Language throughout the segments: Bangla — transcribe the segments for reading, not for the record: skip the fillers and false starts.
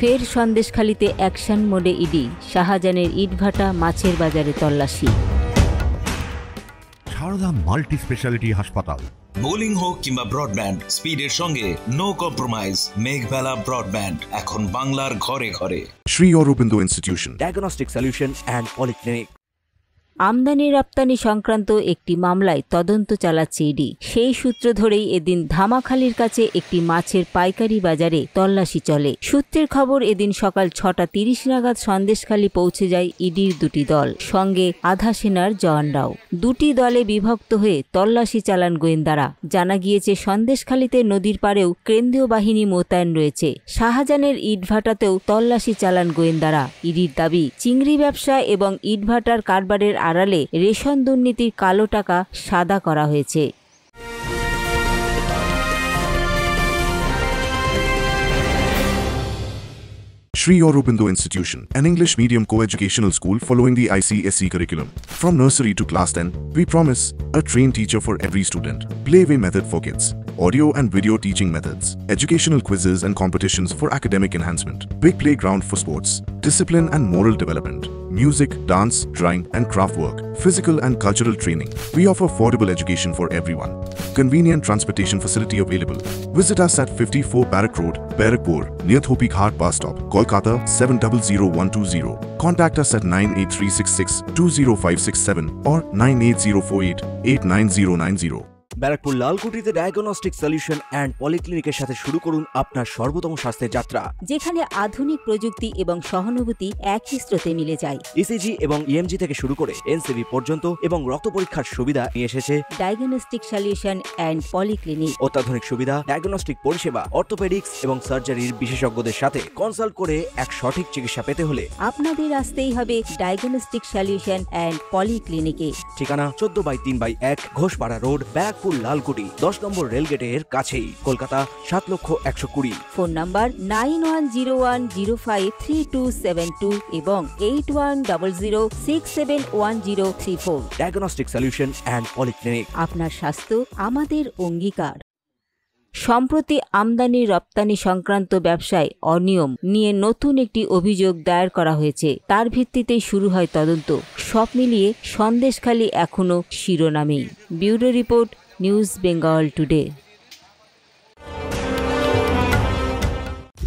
ফের সন্দেশখালীতে অ্যাকশন মোডে ইডি, শাহজাহানের ইটভাটা মাছের বাজারে তল্লাশি। সারদা মাল্টি স্পেশালিটি হাসপাতাল। বোলিং হোক কিংবা ব্রডব্যান্ড, স্পিডের সঙ্গে নো কম্প্রোমাইজ। মেঘবেলা ব্রডব্যান্ড এখন বাংলার ঘরে ঘরে। Sri Aurobindo Institution, Diagnostic Solution and Polyclinic। আমদানি রপ্তানি সংক্রান্ত একটি মামলায় তদন্ত চালাচ্ছে ইডি। সেই সূত্র ধরেই এদিন ধামাখালীর কাছে একটি মাছের পাইকারি বাজারে তল্লাশি চলে। সূত্রের খবর, এদিন সকাল 6:30 নাগাদ সন্দেশখালী পৌঁছে যায় ইডির দুটি দল, সঙ্গে আধা সেনার জওয়ানরাও। দুটি দলে বিভক্ত হয়ে তল্লাশি চালান গোয়েন্দারা। জানা গিয়েছে, সন্দেশখালীতে নদীর পাড়েও কেন্দ্রীয় বাহিনী মোতায়েন রয়েছে। শাহজাহানের ইটভাটাতেও তল্লাশি চালান গোয়েন্দারা। ইডির দাবি, চিংড়ি ব্যবসা এবং ইটভাটার কারবারের আড়ালে রেশন দুর্নীতির কালো টাকা সাদা করা হয়েছে। Sri Aurobindo Institution, an English medium co-educational school following the ICSE curriculum. From nursery to class 10, we promise a trained teacher for every student. Playway method for kids, audio and video teaching methods, educational quizzes and competitions for academic enhancement, big playground for sports, discipline and moral development, music, dance, drawing and craft work, physical and cultural training. We offer affordable education for everyone. Convenient transportation facility available. Visit us at 54 Barrack Road, Barrackpur, near Thopi Ghat bus stop, Kolkata 700120. Contact us at 98366 20567 or 98048 89090. Barrackpore লালকুটিতে ডায়াগনস্টিক সলিউশন অ্যান্ড পলিক্লিনিকের সাথে শুরু করুন আপনার সর্বোত্তম স্বাস্থ্যের যাত্রা, যেখানে আধুনিক প্রযুক্তি এবং সহানুভূতি একই স্রোতে মিলে যায়। ইসিজি এবং ইএমজি থেকে শুরু করে এনসিবি পর্যন্ত এবং রক্ত পরীক্ষার সুবিধা নিয়ে এসেছে ডায়াগনস্টিক সলিউশন অ্যান্ড পলিক্লিনিক। অত্যাধুনিক সুবিধা, ডায়াগনস্টিক পরিষেবা, অর্থোপেডিক্স এবং সার্জারির বিশেষজ্ঞদের সাথে কনসাল্ট করে এক সঠিক চিকিৎসা পেতে হলে আপনাদের আসতেই হবে ডায়াগনস্টিক সলিউশন অ্যান্ড পলিক্লিনিকে। ঠিকানা 14/3/1 ঘোষপাড়া রোড, ব্যারাকপুর লালকুটি, 10 নম্বর রেলগেটের কাছেই, কলকাতা 7,120,000। ফোন নাম্বার 9101053272 এবং 8100671034। Diagnostic solution and polyclinic. আপনার স্বাস্থ্য আমাদের অঙ্গীকার। সম্প্রতি আমদানি রপ্তানি সংক্রান্ত ব্যবসায় অনিয়ম নিয়ে নতুন একটি অভিযোগ দায়ের করা হয়েছে। তার ভিত্তিতেই শুরু হয় তদন্ত। সব মিলিয়ে সন্দেশখালী এখনও শিরোনামেই। Bureau report, news Bengal today.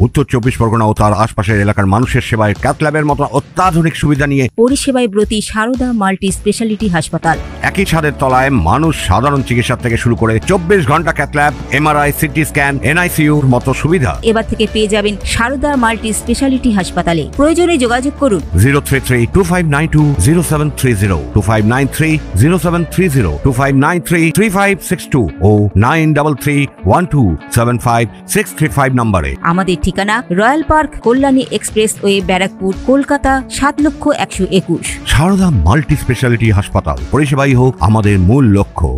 উত্তর 24 পরগনা ও তার আশপাশের এলাকার মানুষের সেবায় ক্যাথল্যাবের মতো অত্যাধুনিক সুবিধা নিয়ে পরিষেবায় ব্রতী সারদা মাল্টি স্পেশালিটি হাসপাতাল। একই ছাদের তলায় মানুষ সাধারণ চিকিৎসা থেকে শুরু করে 24 ঘন্টা ক্যাথল্যাব, এমআরআই, সিটি স্ক্যান, এনআইসিইউর মতো সুবিধা এবার থেকে পেয়ে যাবেন সারদা মাল্টি স্পেশালিটি হাসপাতালে। প্রয়োজনে যোগাযোগ করুন 033-2592-0730, 2593-0730, 2593-3562 ও 9331275635 নম্বরে। আমাদের ঠিকানা royal park, Kalyani expressway, Barrackpore, Kolkata 7,121,000। Sarada multi speciality হাসপাতাল, পরিষেবাই হোক আমাদের মূল লক্ষ্য।